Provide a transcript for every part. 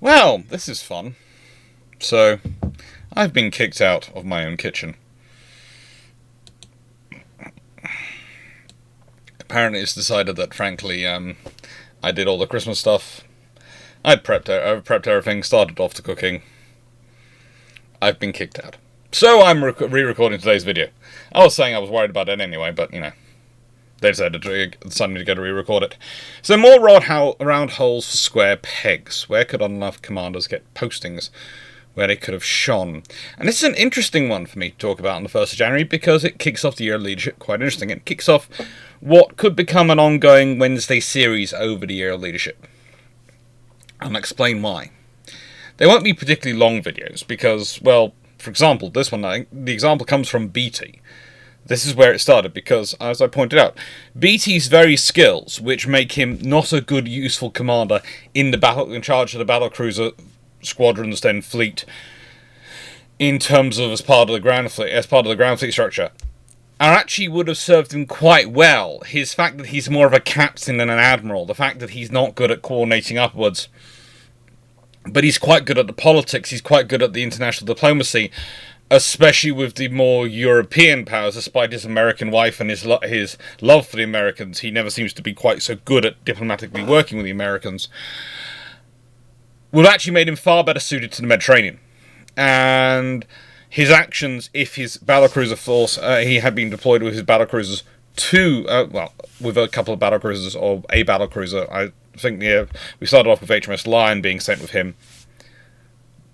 Well, this is fun. So, I've been kicked out of my own kitchen. Apparently it's decided that, frankly, I did all the Christmas stuff. I've prepped everything, started off to cooking. I've been kicked out. So I'm re-recording today's video. I was saying I was worried about it anyway, but, they decided to go to re-record it. So more round holes for square pegs. Where could enough commanders get postings where they could have shone? And this is an interesting one for me to talk about on the 1st of January because it kicks off the year of leadership quite interesting. It kicks off what could become an ongoing Wednesday series over the year of leadership. I'll explain why. They won't be particularly long videos because, well, for example, this one, the example comes from BT. This is where it started because, as I pointed out, BT's very skills, which make him not a good, useful commander in charge of the battlecruiser squadrons, then fleet, in terms of as part of the ground fleet structure, are actually would have served him quite well. His fact that he's more of a captain than an admiral, the fact that he's not good at coordinating upwards, but he's quite good at the politics, he's quite good at the international diplomacy, especially with the more European powers. Despite his American wife and his love for the Americans, he never seems to be quite so good at diplomatically working with the Americans. Would have actually made him far better suited to the Mediterranean. And his actions, if his battlecruiser force, he had been deployed with his battlecruisers with a couple of battlecruisers or a battlecruiser. I think we started off with HMS Lion being sent with him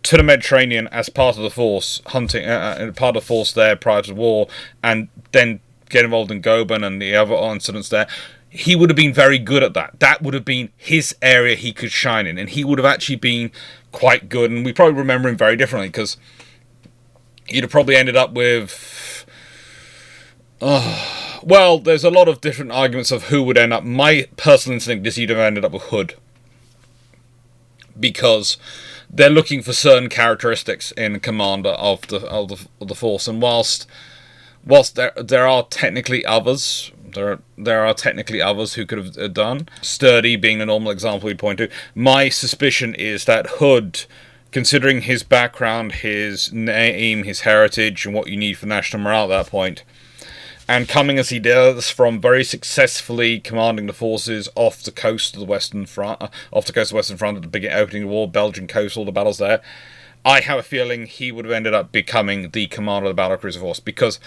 to the Mediterranean as part of the force, part of the force there prior to the war, and then get involved in Goban and the other incidents there. He would have been very good at that. That would have been his area he could shine in, and he would have actually been quite good, and we probably remember him very differently, because he'd have probably ended up with... well, there's a lot of different arguments of who would end up. My personal instinct is he'd have ended up with Hood, because they're looking for certain characteristics in a commander of the force, and whilst there are technically others, there are technically others who could have done. Sturdy being the normal example we'd point to. My suspicion is that Hood, considering his background, his name, his heritage, and what you need for national morale at that point, and coming as he does from very successfully commanding the forces off the coast of the Western Front, at the beginning, opening the war, Belgian coast, all the battles there, I have a feeling he would have ended up becoming the commander of the battlecruiser force, because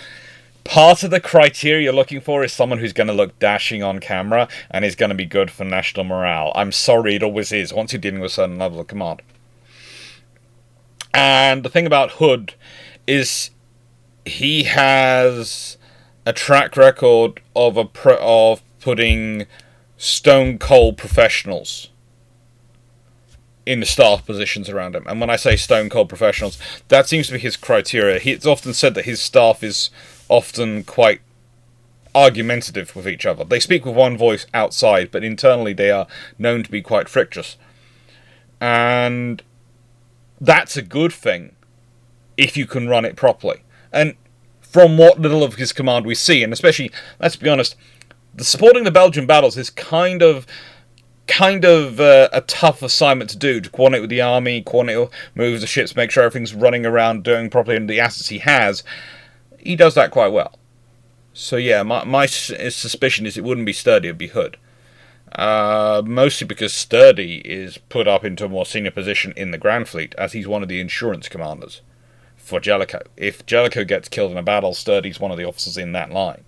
part of the criteria you're looking for is someone who's going to look dashing on camera and is going to be good for national morale. I'm sorry, it always is, once you're dealing with a certain level of command. And the thing about Hood is he has a track record of putting stone cold professionals in the staff positions around him. And when I say stone cold professionals, that seems to be his criteria. It's often said that his staff is often quite argumentative with each other. They speak with one voice outside, but internally they are known to be quite frictious. And that's a good thing if you can run it properly. And from what little of his command we see, and especially, let's be honest, supporting the Belgian battles is kind of a tough assignment to do, to coordinate with the army, move the ships, make sure everything's running around, doing properly, and the assets he has. He does that quite well. So yeah, my suspicion is it wouldn't be Sturdy, it'd be Hood. Mostly because Sturdy is put up into a more senior position in the Grand Fleet, as he's one of the insurance commanders for Jellicoe. If Jellicoe gets killed in a battle, Sturdy's one of the officers in that line.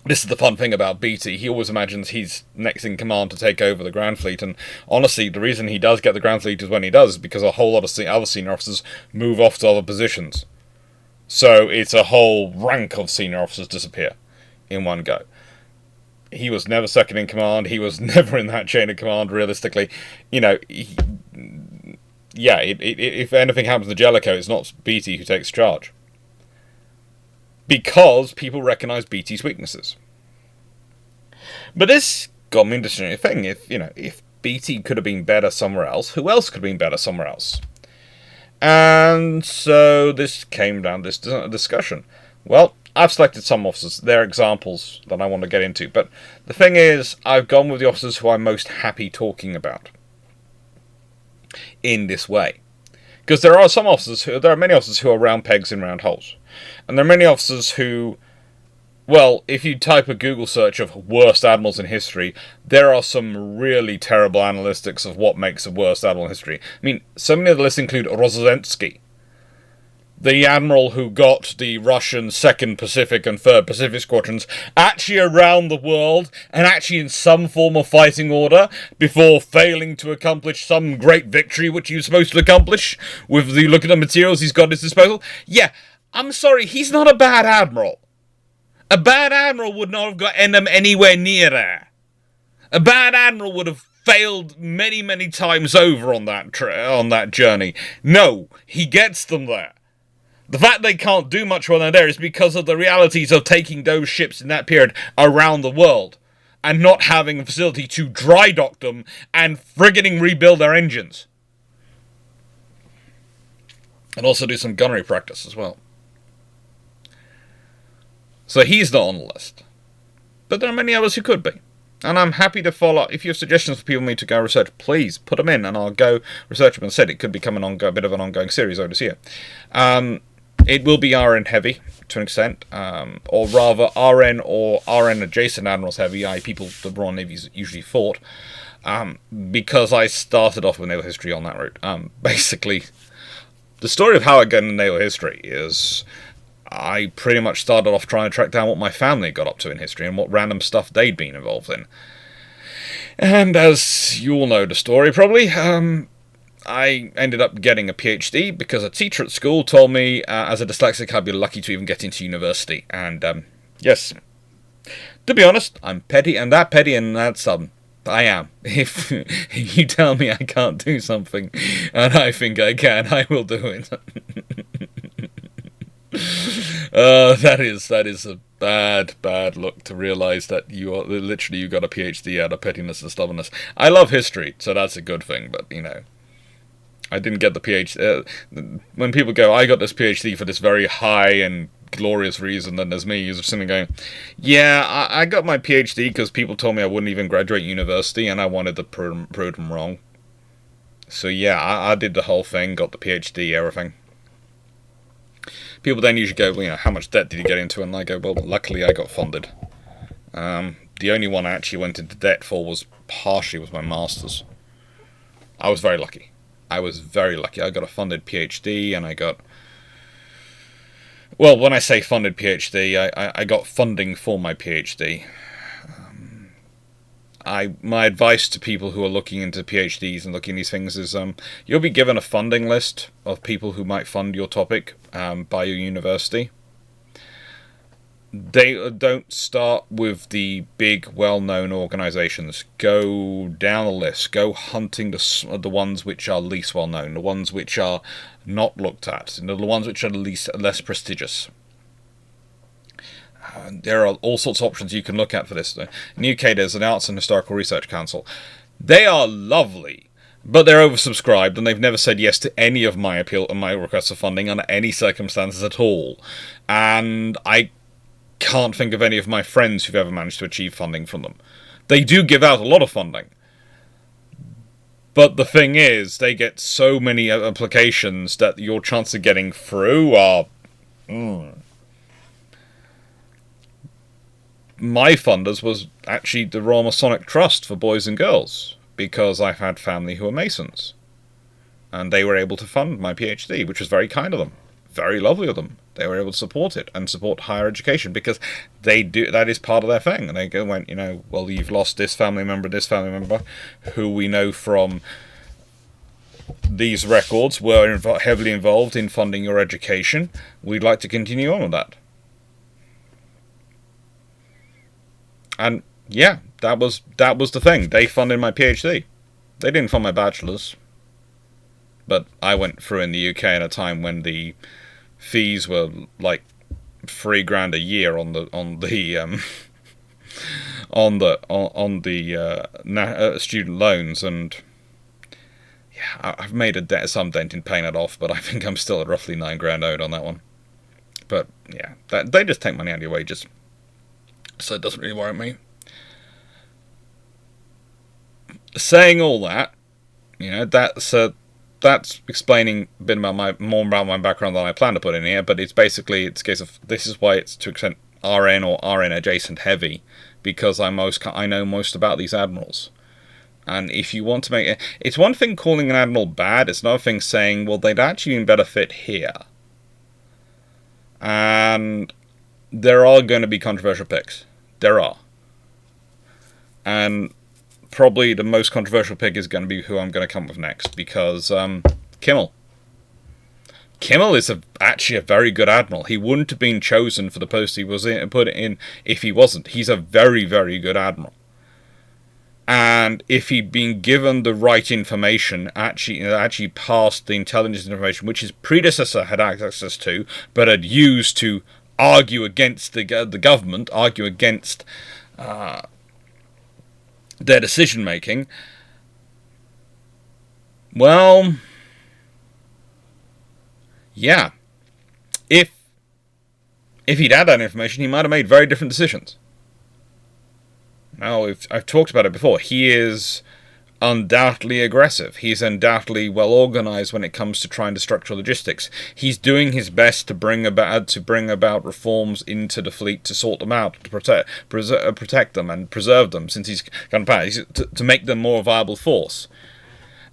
This is the fun thing about BT. He always imagines he's next in command to take over the Grand Fleet, and honestly, the reason he does get the Grand Fleet is when he does, is because a whole lot of other senior officers move off to other positions. So it's a whole rank of senior officers disappear in one go. He was never second in command. He was never in that chain of command, realistically. If anything happens to Jellicoe, it's not BT who takes charge, because people recognise BT's weaknesses. But this got me interested in a thing. If BT could have been better somewhere else, who else could have been better somewhere else? And so this came down to this discussion. Well, I've selected some officers. They're examples that I want to get into. But the thing is, I've gone with the officers who I'm most happy talking about in this way. Because there are many officers who are round pegs in round holes. And there are many officers who, well, if you type a Google search of worst admirals in history, there are some really terrible analytics of what makes a worst admiral in history. I mean, so many of the lists include Rozhdestvensky, the admiral who got the Russian 2nd Pacific and 3rd Pacific squadrons actually around the world and actually in some form of fighting order before failing to accomplish some great victory which he was supposed to accomplish with the look at the materials he's got at his disposal. Yeah, I'm sorry, he's not a bad admiral. A bad admiral would not have got them anywhere near there. A bad admiral would have failed many, many times over on that journey. No, he gets them there. The fact they can't do much when they're there is because of the realities of taking those ships in that period around the world and not having a facility to dry dock them and frigging rebuild their engines. And also do some gunnery practice as well. So he's not on the list. But there are many others who could be. And I'm happy to follow. If you have suggestions for people for me to go research, please put them in and I'll go research them. And said it could become a bit of an ongoing series over this year. It will be RN heavy to an extent, or rather RN or RN adjacent admirals heavy, i.e. people the Royal Navy's usually fought, because I started off with naval history on that route. Basically, the story of how I got into naval history is I pretty much started off trying to track down what my family got up to in history and what random stuff they'd been involved in. And as you all know the story probably, I ended up getting a PhD because a teacher at school told me as a dyslexic I'd be lucky to even get into university. And yes, to be honest, I'm petty and that stubborn. I am. If you tell me I can't do something and I think I can, I will do it. That is a bad look to realise that you got a PhD out of pettiness and stubbornness. I love history, so that's a good thing, but you know, I didn't get the PhD. When people go, I got this PhD for this very high and glorious reason, then there's me who's sitting going, yeah, I got my PhD because people told me I wouldn't even graduate university and I wanted to prove them wrong. So yeah, I did the whole thing, got the PhD, everything. People then usually go, well, you know, how much debt did you get into? And I go, well, luckily I got funded. The only one I actually went into debt for was my master's. I was very lucky. I got a funded PhD, and I got... Well, when I say funded PhD, I got funding for my PhD. My advice to people who are looking into PhDs and looking at these things is you'll be given a funding list of people who might fund your topic by your university. They don't start with the big, well-known organisations. Go down the list. Go hunting the ones which are least well-known, the ones which are not looked at, the ones which are less prestigious. There are all sorts of options you can look at for this. In the UK, there's an Arts and Historical Research Council. They are lovely, but they're oversubscribed, and they've never said yes to any of my requests for funding under any circumstances at all. And I can't think of any of my friends who've ever managed to achieve funding from them. They do give out a lot of funding, but the thing is, they get so many applications that your chance of getting through are... My funders was actually the Royal Masonic Trust for boys and girls, because I've had family who are Masons. And they were able to fund my PhD, which was very kind of them. Very lovely of them. They were able to support it and support higher education because that is part of their thing. And they went, you know, well, you've lost this family member, who we know from these records were heavily involved in funding your education. We'd like to continue on with that. And yeah, that was the thing. They funded my PhD. They didn't fund my bachelor's. But I went through in the UK at a time when the fees were like $3,000 a year on the student loans, and yeah, I've made some dent in paying it off, but I think I'm still at roughly $9,000 owed on that one. But, yeah, they just take money out of your wages. So it doesn't really worry me. Saying all that, that's explaining a bit about more about my background than I plan to put in here, but it's basically, it's a case of, this is why it's to an extent RN or RN adjacent heavy, because I know most about these admirals. And if you want to make it, it's one thing calling an admiral bad, it's another thing saying, well, they'd actually been better fit here. And there are going to be controversial picks. There are. And probably the most controversial pick is going to be who I'm going to come up with next, because Kimmel. Kimmel is actually a very good admiral. He wouldn't have been chosen for the post he was put in if he wasn't. He's a very, very good admiral. And if he'd been given the right information, actually passed the intelligence information which his predecessor had access to, but had used to argue against the government, argue against their decision making, well, yeah, if he'd had that information, he might have made very different decisions. Now, I've talked about it before. He is undoubtedly aggressive. He's undoubtedly well organized when it comes to trying to structure logistics. He's doing his best to bring about reforms into the fleet to sort them out, to protect them and preserve them, since he's gone to make them more a viable force.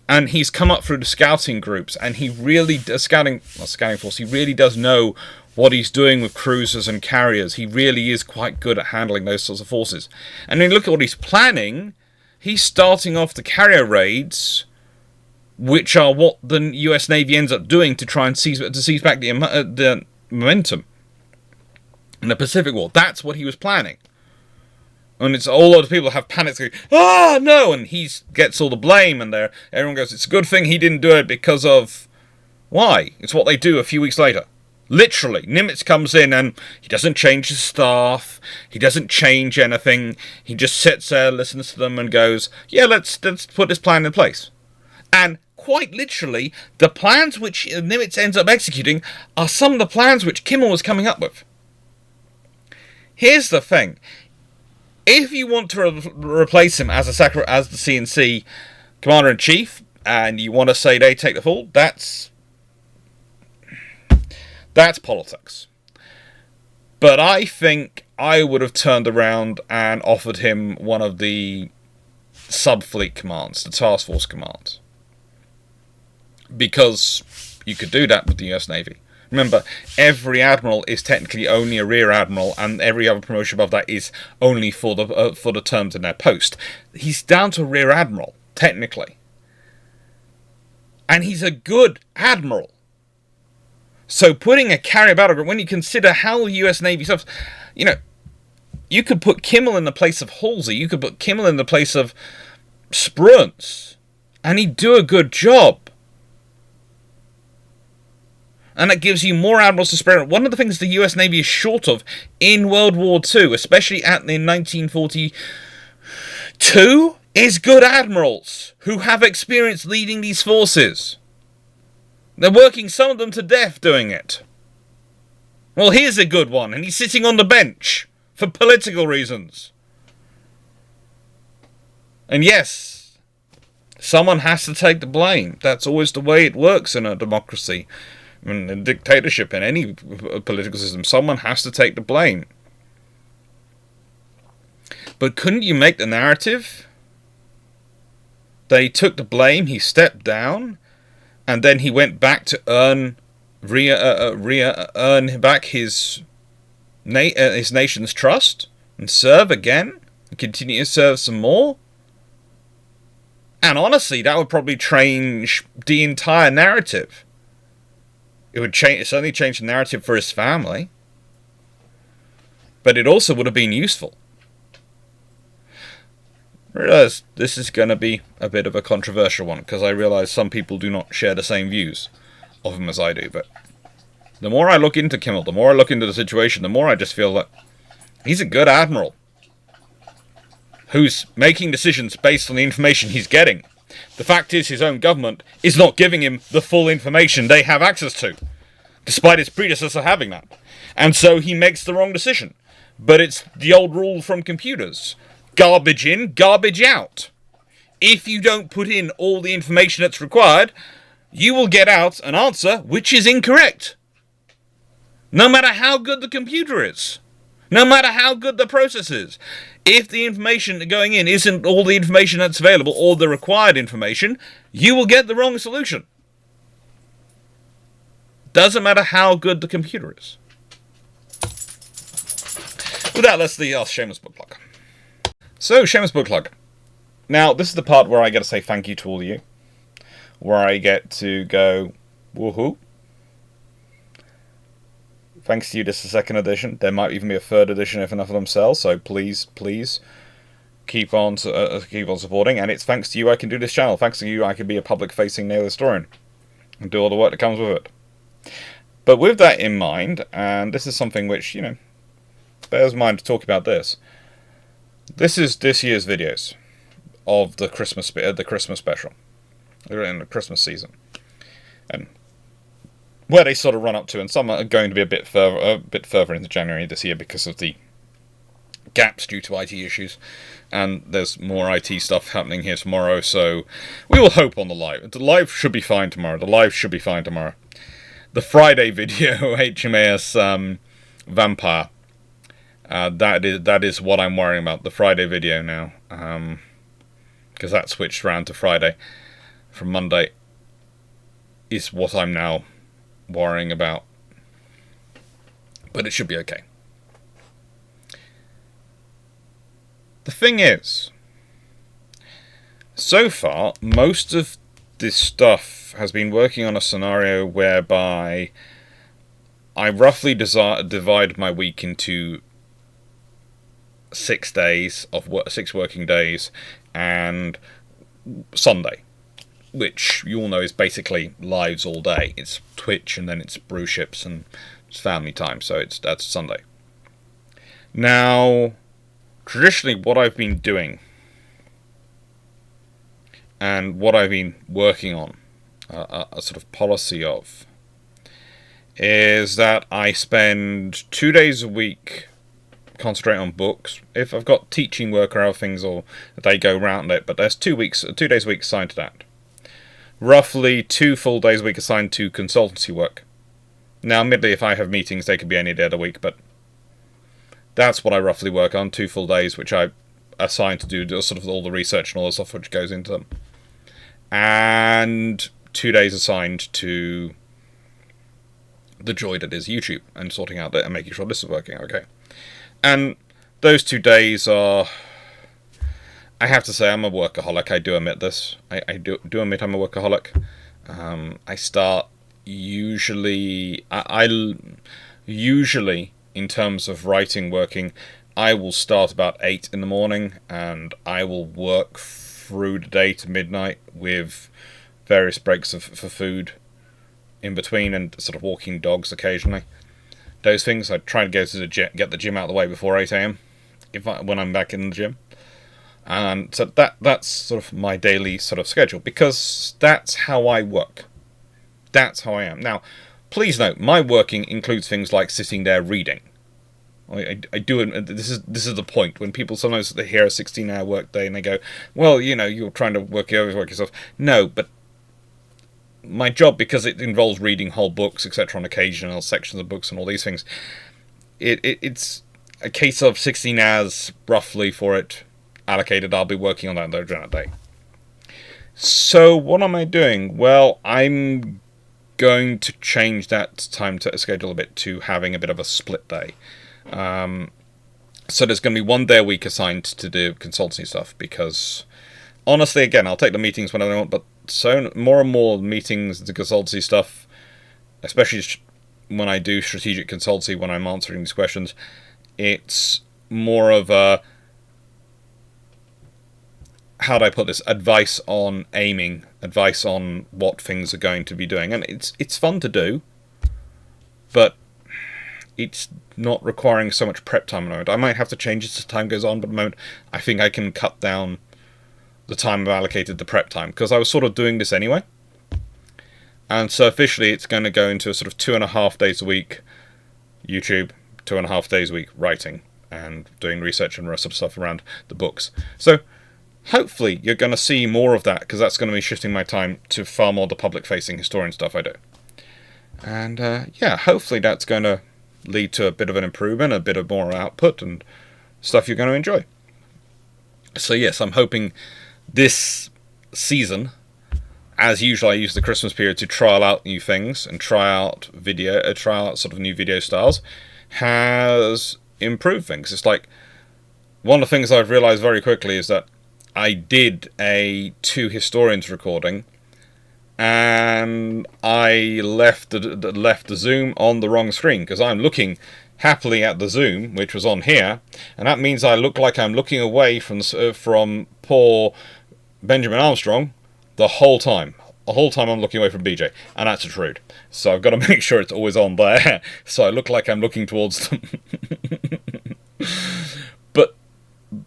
And he's come up through the scouting groups, and he really does He really does know what he's doing with cruisers and carriers. He really is quite good at handling those sorts of forces. And when you look at what he's planning, he's starting off the carrier raids, which are what the US Navy ends up doing to try and seize back the momentum in the Pacific War. That's what he was planning. And it's all other people have panicked, going, "Ah, no!" And he gets all the blame, and everyone goes, "It's a good thing he didn't do it because of..." Why? It's what they do a few weeks later. Literally, Nimitz comes in and he doesn't change his staff. He doesn't change anything. He just sits there, listens to them, and goes, "Yeah, let's put this plan in place." And quite literally, the plans which Nimitz ends up executing are some of the plans which Kimmel was coming up with. Here's the thing: if you want to replace him as the CNC Commander-in-Chief, and you want to say they take the fall, that's politics. But I think I would have turned around and offered him one of the sub-fleet commands, the task force commands. Because you could do that with the US Navy. Remember, every admiral is technically only a rear admiral, and every other promotion above that is only for the terms in their post. He's down to rear admiral, technically. And he's a good admiral. So putting a carrier battle group, when you consider how the US Navy stuff, you could put Kimmel in the place of Halsey, you could put Kimmel in the place of Spruance, and he'd do a good job. And that gives you more admirals to spread out. One of the things the US Navy is short of in World War II, especially in 1942, is good admirals who have experience leading these forces. They're working some of them to death doing it. Well, here's a good one, and he's sitting on the bench for political reasons. And yes, someone has to take the blame. That's always the way it works in a democracy. In a dictatorship, in any political system, someone has to take the blame. But couldn't you make the narrative that he took the blame, he stepped down, and then he went back to earn back his nation's trust and serve again and continue to serve some more? And honestly, that would probably change the entire narrative. It would certainly change the narrative for his family, but it also would have been useful. I realize this is going to be a bit of a controversial one, because I realize some people do not share the same views of him as I do, but the more I look into Kimmel, the more I look into the situation, the more I just feel that he's a good admiral who's making decisions based on the information he's getting. The fact is, his own government is not giving him the full information they have access to, despite his predecessor having that. And so he makes the wrong decision. But it's the old rule from computers. Garbage in, garbage out. If you don't put in all the information that's required, you will get out an answer which is incorrect. No matter how good the computer is. No matter how good the process is. If the information going in isn't all the information that's available or the required information, you will get the wrong solution. Doesn't matter how good the computer is. With that, let's the Shameless book plug. So, Shameless book plug. Now, this is the part where I get to say thank you to all of you. Where I get to go, woohoo. Thanks to you, this is the second edition. There might even be a third edition if enough of them sell. So please keep on supporting. And it's thanks to you I can do this channel. Thanks to you I can be a public-facing naval historian and do all the work that comes with it. But with that in mind, and this is something which, you know, bears mind to talk about this. This is this year's videos of the Christmas special. They're in the Christmas season. And where they sort of run up to, and some are going to be a bit further into January this year because of the gaps due to IT issues, and there's more IT stuff happening here tomorrow, so we will hope on the live. The live should be fine tomorrow. The Friday video, HMAS Vampire, that is what I'm worrying about, the Friday video now, because that switched around to Friday from Monday, is what I'm now worrying about, but it should be okay. The thing is, so far most of this stuff has been working on a scenario whereby I roughly divide my week into 6 days of 6 working days and Sunday, which you all know is basically lives all day. It's Twitch and then it's brew ships and it's family time, so that's Sunday. Now, traditionally what I've been doing and what I've been working on, a sort of policy of, is that I spend 2 days a week concentrating on books. If I've got teaching work or other things, or they go round it, but there's 2 days a week assigned to that. Roughly 2 full days a week assigned to consultancy work. Now, admittedly, if I have meetings, they could be any day of the week, but that's what I roughly work on. 2 full days, which I assign to do sort of all the research and all the stuff which goes into them. And 2 days assigned to the joy that is YouTube and sorting out that and making sure this is working okay. And those 2 days are, I have to say, I'm a workaholic. I do admit this. I do admit I'm a workaholic. I start usually, usually in terms of writing, working, I will start about 8 in the morning and I will work through the day to midnight with various breaks for food in between and sort of walking dogs occasionally. Those things, I try to go to get the gym out of the way before 8 AM when I'm back in the gym. And so that's sort of my daily sort of schedule, because that's how I work. That's how I am. Now, please note, my working includes things like sitting there reading. I do. This is the point. When people sometimes hear a 16-hour work day and they go, well, you know, you're trying to work yourself. No, but my job, because it involves reading whole books, etc., on occasion, or sections of books and all these things, it's a case of 16 hours roughly for it allocated. I'll be working on that during that day. So what am I doing? Well, I'm going to change that time to schedule a bit to having a bit of a split day. So there's going to be 1 day a week assigned to do consultancy stuff, because honestly, again, I'll take the meetings when I want, but so more and more meetings, the consultancy stuff, especially when I do strategic consultancy, when I'm answering these questions, it's more of a, how do I put this, advice on aiming, advice on what things are going to be doing. And it's fun to do, but it's not requiring so much prep time at the moment. I might have to change it as time goes on, but at the moment I think I can cut down the time I've allocated to prep time, because I was sort of doing this anyway. And so officially it's going to go into a sort of 2.5 days a week YouTube, 2.5 days a week writing and doing research and the rest of stuff around the books. So hopefully you're going to see more of that, because that's going to be shifting my time to far more the public-facing historian stuff I do. And yeah, hopefully that's going to lead to a bit of an improvement, a bit of more output, and stuff you're going to enjoy. So yes, I'm hoping this season, as usual, I use the Christmas period to trial out new things and try out sort of new video styles, has improved things. It's like, one of the things I've realized very quickly is that I did a 2 historians recording, and I left the zoom on the wrong screen, because I'm looking happily at the zoom, which was on here, and that means I look like I'm looking away from poor Benjamin Armstrong the whole time. The whole time I'm looking away from BJ, and that's a rude. So I've got to make sure it's always on there, so I look like I'm looking towards them. But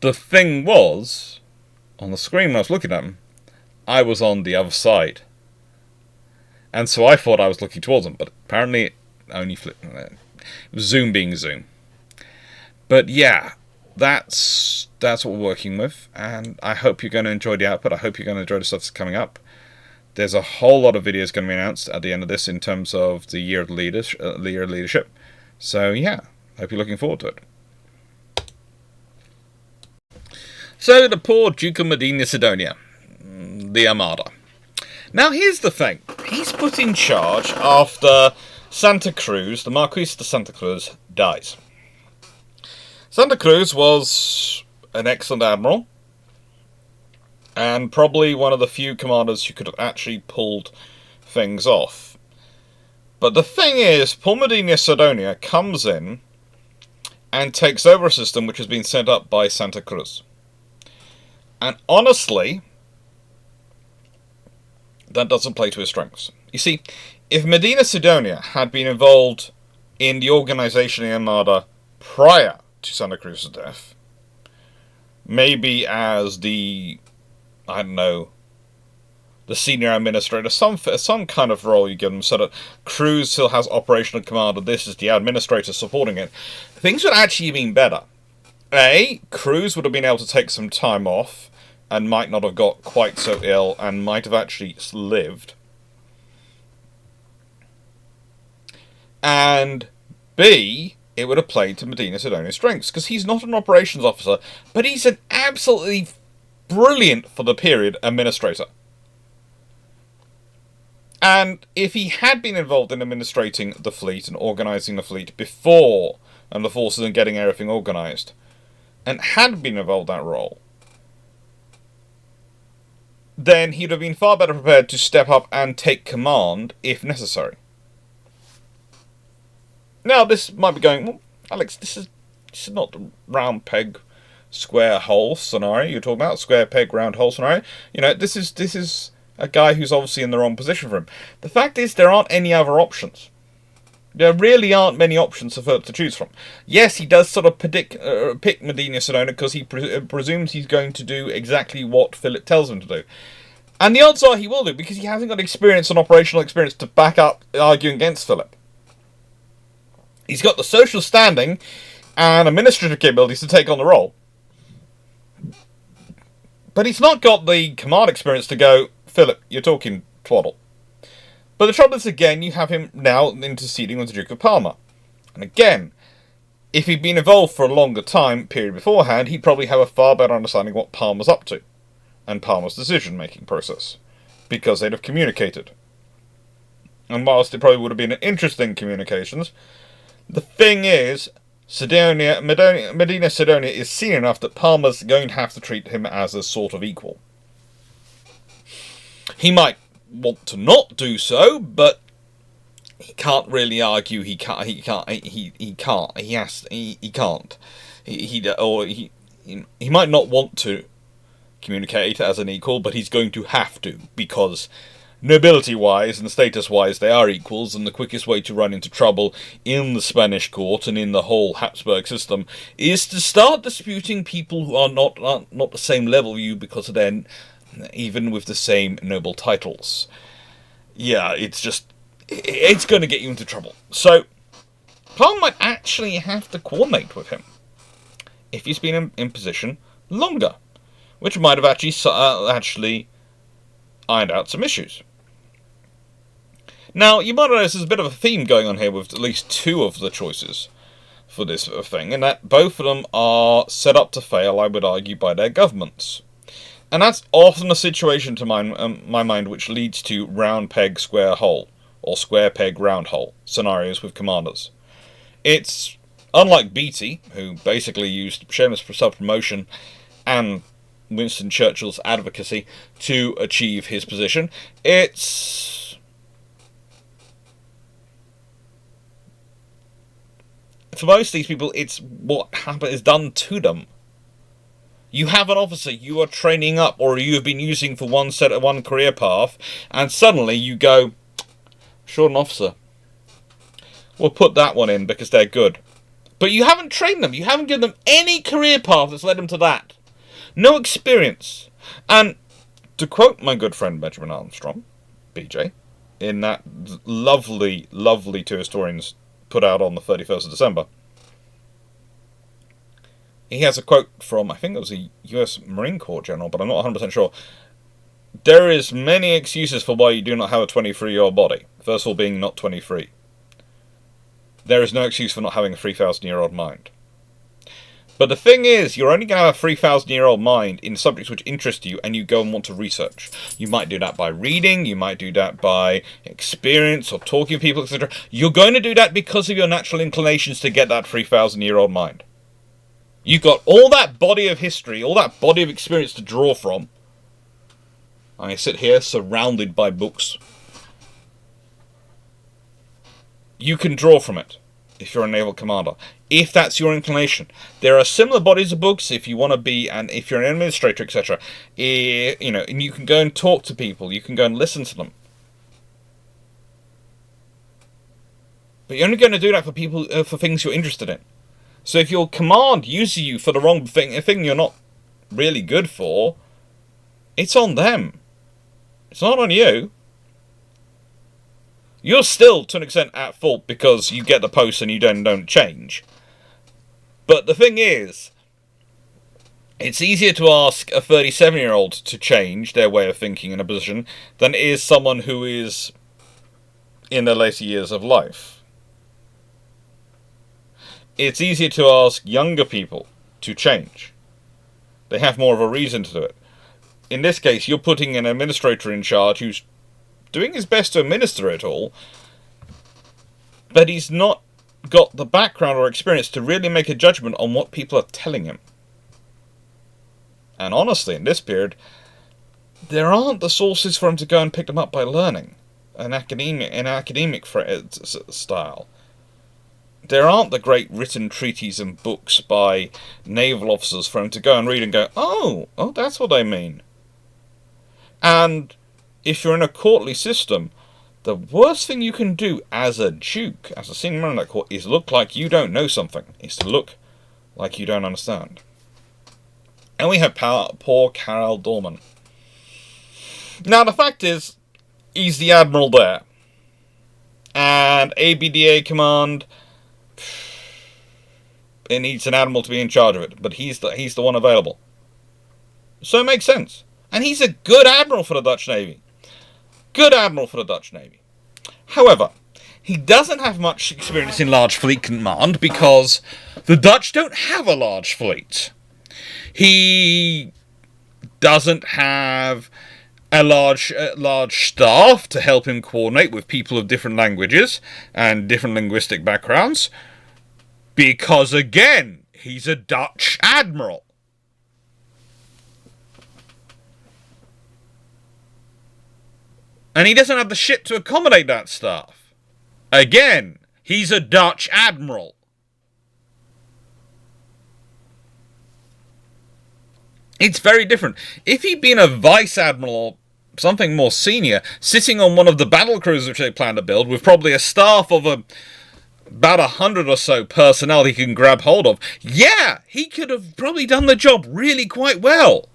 the thing was, on the screen when I was looking at them, I was on the other side. And so I thought I was looking towards them, but apparently it only flipped. It was zoom being zoom. But yeah, that's what we're working with, and I hope you're going to enjoy the output. I hope you're going to enjoy the stuff that's coming up. There's a whole lot of videos going to be announced at the end of this in terms of the year of leadership. So yeah, hope you're looking forward to it. So the poor Duke of Medina Sidonia, the Armada. Now here's the thing. He's put in charge after Santa Cruz, the Marquis de Santa Cruz, dies. Santa Cruz was an excellent admiral, and probably one of the few commanders who could have actually pulled things off. But the thing is, Paul Medina Sidonia comes in and takes over a system which has been set up by Santa Cruz. And honestly, that doesn't play to his strengths. You see, if Medina Sidonia had been involved in the organisation of the Armada prior to Santa Cruz's death, maybe as the, I don't know, the senior administrator, some kind of role you give him, so that Cruz still has operational command and this is the administrator supporting it, things would actually have been better. Cruz would have been able to take some time off and might not have got quite so ill and might have actually lived. And B, it would have played to Medina Sidonia's strengths, because he's not an operations officer, but he's an absolutely brilliant, for the period, administrator. And if he had been involved in administrating the fleet and organising the fleet before, and the forces and getting everything organised, and had been involved in that role, then he'd have been far better prepared to step up and take command if necessary. Now, this might be going, well, Alex, this is not the round peg, square hole scenario you're talking about. Square peg, round hole scenario. You know, this is a guy who's obviously in the wrong position for him. The fact is, there aren't any other options. There really aren't many options for Philip to choose from. Yes, he does sort of pick Medina Sidonia because he presumes he's going to do exactly what Philip tells him to do. And the odds are he will do, because he hasn't got experience and operational experience to back up arguing against Philip. He's got the social standing and administrative capabilities to take on the role. But he's not got the command experience to go, Philip, you're talking twaddle. But the trouble is, again, you have him now interceding with the Duke of Parma. And again, if he'd been involved for a longer time period beforehand, he'd probably have a far better understanding of what Parma's up to, and Parma's decision-making process, because they'd have communicated. And whilst it probably would have been interesting communications, the thing is, Medina Sidonia is senior enough that Parma's going to have to treat him as a sort of equal. He might want to not do so, but he can't really argue. He can't. He might not want to communicate as an equal, but he's going to have to, because nobility-wise and status-wise they are equals, and the quickest way to run into trouble in the Spanish court and in the whole Habsburg system is to start disputing people who are not the same level you, because then, even with the same noble titles, yeah, it's going to get you into trouble. So Clarke might actually have to coordinate with him if he's been in position longer, which might have actually ironed out some issues. Now, you might notice there's a bit of a theme going on here with at least two of the choices for this thing, and that both of them are set up to fail, I would argue, by their governments. And that's often a situation, to my mind, which leads to round peg, square hole, or square peg, round hole scenarios with commanders. It's unlike Beatty, who basically used Shameless self-promotion and Winston Churchill's advocacy to achieve his position. For most of these people, it's what is done to them. You have an officer you are training up, or you have been using for one career path, and suddenly you go, short an officer. We'll put that one in because they're good. But you haven't trained them. You haven't given them any career path that's led them to that. No experience. And to quote my good friend Benjamin Armstrong, BJ, in that lovely, lovely two historians put out on the 31st of December, he has a quote from, I think it was a US Marine Corps general, but I'm not 100% sure. There is many excuses for why you do not have a 23-year-old body. First of all, being not 23. There is no excuse for not having a 3,000-year-old mind. But the thing is, you're only going to have a 3,000-year-old mind in subjects which interest you, and you go and want to research. You might do that by reading, you might do that by experience or talking to people, etc. You're going to do that because of your natural inclinations to get that 3,000-year-old mind. You've got all that body of history, all that body of experience to draw from. I sit here surrounded by books. You can draw from it if you're a naval commander, if that's your inclination. There are similar bodies of books if you want to be, and if you're an administrator, etc. And you can go and talk to people, you can go and listen to them. But you're only going to do that for people, for things you're interested in. So if your command uses you for the wrong thing, a thing you're not really good for, it's on them. It's not on you. You're still, to an extent, at fault because you get the post and you don't change. But the thing is, it's easier to ask a 37-year-old to change their way of thinking in a position than it is someone who is in their later years of life. It's easier to ask younger people to change. They have more of a reason to do it. In this case, you're putting an administrator in charge who's doing his best to administer it all, but he's not got the background or experience to really make a judgment on what people are telling him. And honestly, in this period, there aren't the sources for him to go and pick them up by learning, an academic style. There aren't the great written treatises and books by naval officers for him to go and read and go, oh, that's what they mean. And if you're in a courtly system, the worst thing you can do as a duke, as a senior man in that court, is look like you don't know something. Is to look like you don't understand. And we have poor Karel Doorman. Now, the fact is, he's the Admiral there. And ABDA command, it needs an Admiral to be in charge of it. But he's the one available. So it makes sense. And he's a good Admiral for the Dutch Navy. Good Admiral for the Dutch Navy. However, he doesn't have much experience in large fleet command because the Dutch don't have a large fleet. He doesn't have a large staff to help him coordinate with people of different languages and different linguistic backgrounds because, again, he's a Dutch Admiral. And he doesn't have the ship to accommodate that staff. Again, he's a Dutch Admiral. It's very different. If he'd been a Vice Admiral or something more senior, sitting on one of the battle cruisers which they plan to build, with probably a staff of about 100 or so personnel he can grab hold of, yeah, he could have probably done the job really quite well.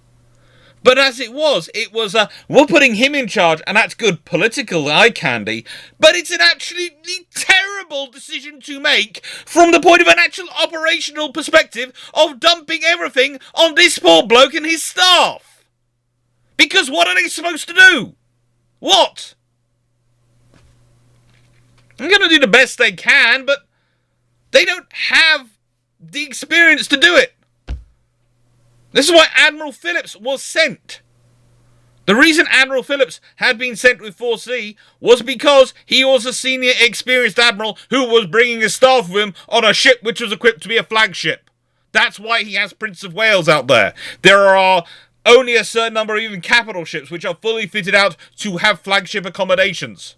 But as it was, we're putting him in charge, and that's good political eye candy, but it's an absolutely terrible decision to make from the point of an actual operational perspective of dumping everything on this poor bloke and his staff. Because what are they supposed to do? What? They're going to do the best they can, but they don't have the experience to do it. This is why Admiral Phillips was sent. The reason Admiral Phillips had been sent with 4C was because he was a senior experienced admiral who was bringing his staff with him on a ship which was equipped to be a flagship. That's why he has Prince of Wales out there. There are only a certain number of even capital ships which are fully fitted out to have flagship accommodations.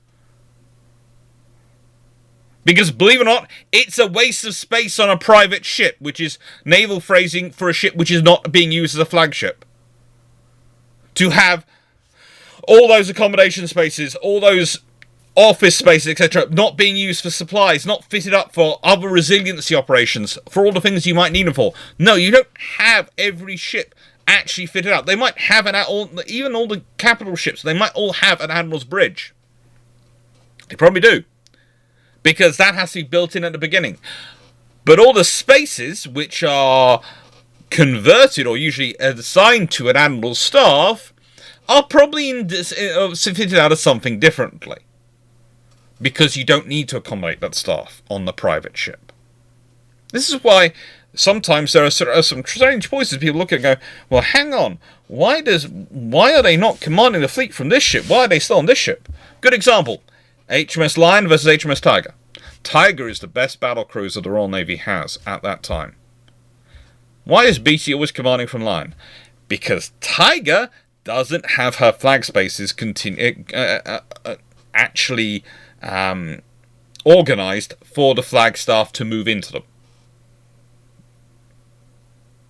Because, believe it or not, it's a waste of space on a private ship, which is naval phrasing for a ship which is not being used as a flagship. To have all those accommodation spaces, all those office spaces, etc., not being used for supplies, not fitted up for other resiliency operations, for all the things you might need them for. No, you don't have every ship actually fitted out. They might have even all the capital ships, they might all have an Admiral's bridge. They probably do. Because that has to be built in at the beginning. But all the spaces which are converted or usually assigned to an Admiral's staff are probably fitted out as something differently. Because you don't need to accommodate that staff on the private ship. This is why sometimes there are some strange voices. People look at it and go, well, hang on. Why are they not commanding the fleet from this ship? Why are they still on this ship? Good example. HMS Lion versus HMS Tiger. Tiger is the best battle cruiser the Royal Navy has at that time. Why is Beatty always commanding from Lion? Because Tiger doesn't have her flag spaces actually organised for the flag staff to move into them.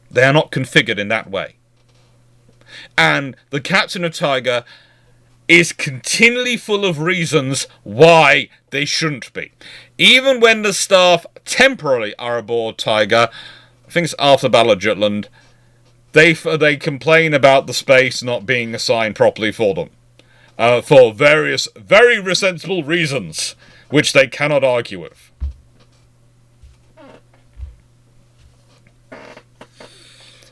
They are not configured in that way. And the captain of Tiger is continually full of reasons why they shouldn't be. Even when the staff temporarily are aboard Tiger, I think it's after the Battle of Jutland, they complain about the space not being assigned properly for them. For various, very sensible reasons, which they cannot argue with.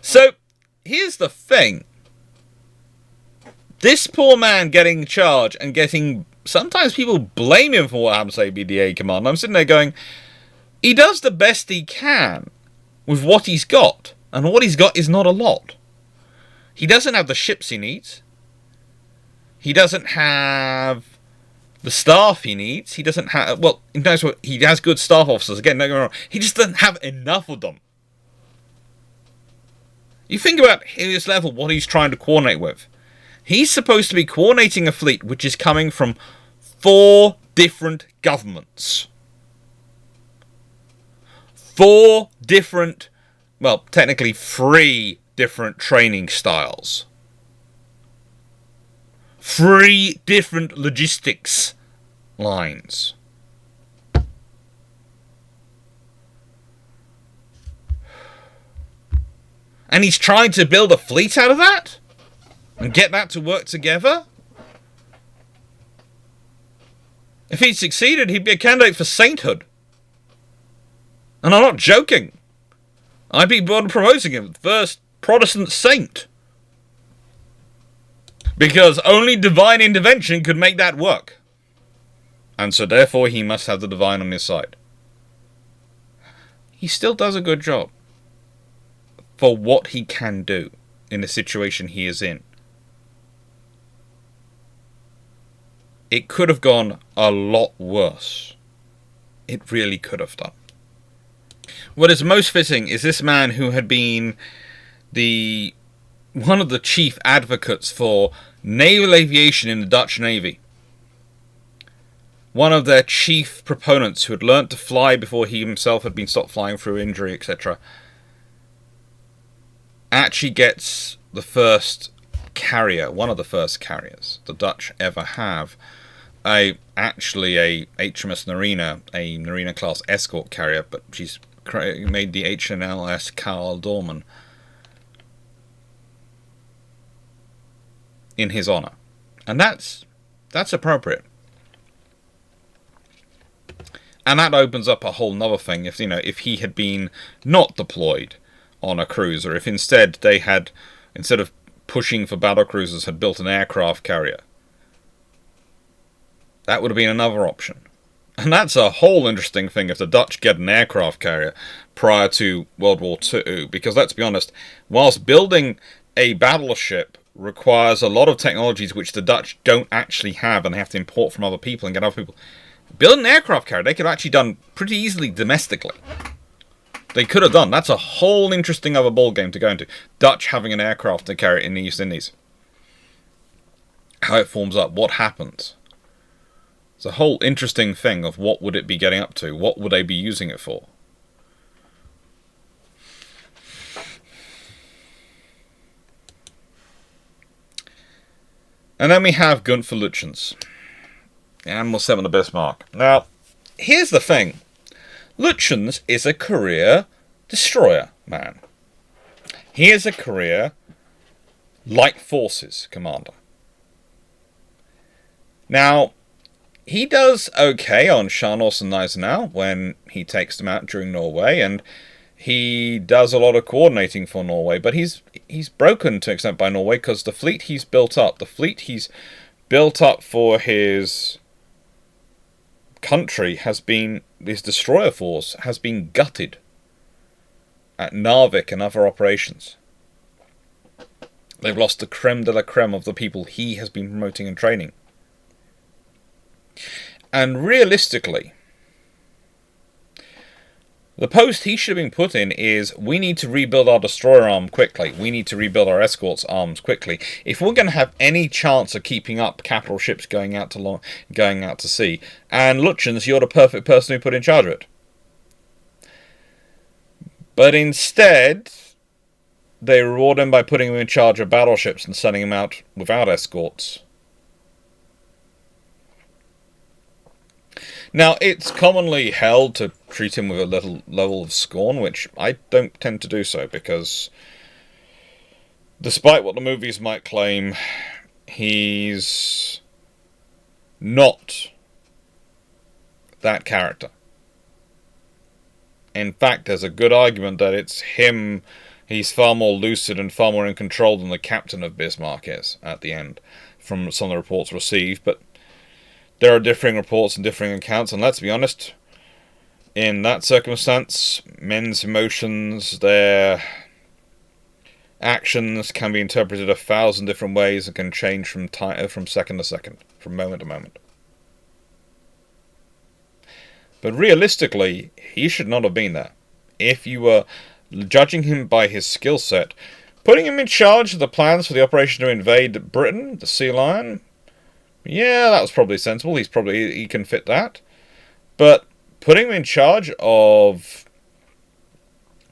So, here's the thing. This poor man getting charged and getting... Sometimes people blame him for what happens to ABDA command. I'm sitting there going, he does the best he can with what he's got. And what he's got is not a lot. He doesn't have the ships he needs. He doesn't have the staff he needs. He doesn't have... Well, he has good staff officers. Again, don't get me wrong. He just doesn't have enough of them. You think about his level, what he's trying to coordinate with. He's supposed to be coordinating a fleet which is coming from 4 different governments. 4 different, well, technically 3 different training styles. 3 different logistics lines. And he's trying to build a fleet out of that? And get that to work together? If he'd succeeded, he'd be a candidate for sainthood. And I'm not joking. I'd be promoting him, the first Protestant saint. Because only divine intervention could make that work. And so therefore he must have the divine on his side. He still does a good job. For what he can do in the situation he is in. It could have gone a lot worse. It really could have done. What is most fitting is this man who had been one of the chief advocates for naval aviation in the Dutch Navy. One of their chief proponents who had learnt to fly before he himself had been stopped flying through injury, etc. Actually gets the first carrier, one of the first carriers the Dutch ever have, actually a HMS Narina, a Narina class escort carrier, but she's made the HNLS Karel Doorman. in his honour. And that's appropriate. And that opens up a whole nother thing. If he had been not deployed on a cruiser, if instead they had, instead of pushing for battle cruisers, had built an aircraft carrier, that would have been another option. And that's a whole interesting thing if the Dutch get an aircraft carrier prior to World War II. Because let's be honest, whilst building a battleship requires a lot of technologies which the Dutch don't actually have and they have to import from other people and get other people, build an aircraft carrier they could have actually done pretty easily domestically. They could have done. That's a whole interesting other ball game to go into. Dutch having an aircraft carrier in the East Indies. How it forms up. What happens. It's a whole interesting thing of what would it be getting up to. What would they be using it for. And then we have Gunther Lütjens. Admiral 7 of the Bismarck. Now, here's the thing. Lütjens is a career destroyer man. He is a career light forces commander. Now, he does okay on Shameless and Gneisenau when he takes them out during Norway, and he does a lot of coordinating for Norway, but he's broken to an extent by Norway because the fleet he's built up for his country his destroyer force has been gutted at Narvik and other operations. They've lost the creme de la creme of the people he has been promoting and training. And realistically, the post he should have been put in is, we need to rebuild our destroyer arm quickly. We need to rebuild our escorts arms quickly. If we're going to have any chance of keeping up capital ships going out to sea, and Lütjens, you're the perfect person to be put in charge of it. But instead, they reward him by putting him in charge of battleships and sending him out without escorts. Now, it's commonly held to treat him with a little level of scorn, which I don't tend to do so, because despite what the movies might claim, he's not that character. In fact, there's a good argument that it's him, he's far more lucid and far more in control than the captain of Bismarck is at the end, from some of the reports received, but there are differing reports and differing accounts, and let's be honest, in that circumstance, men's emotions, their actions can be interpreted 1,000 different ways and can change from second to second, from moment to moment. But realistically, he should not have been there. If you were judging him by his skill set, putting him in charge of the plans for the operation to invade Britain, the Sea Lion, yeah, that was probably sensible. He can fit that. But putting him in charge of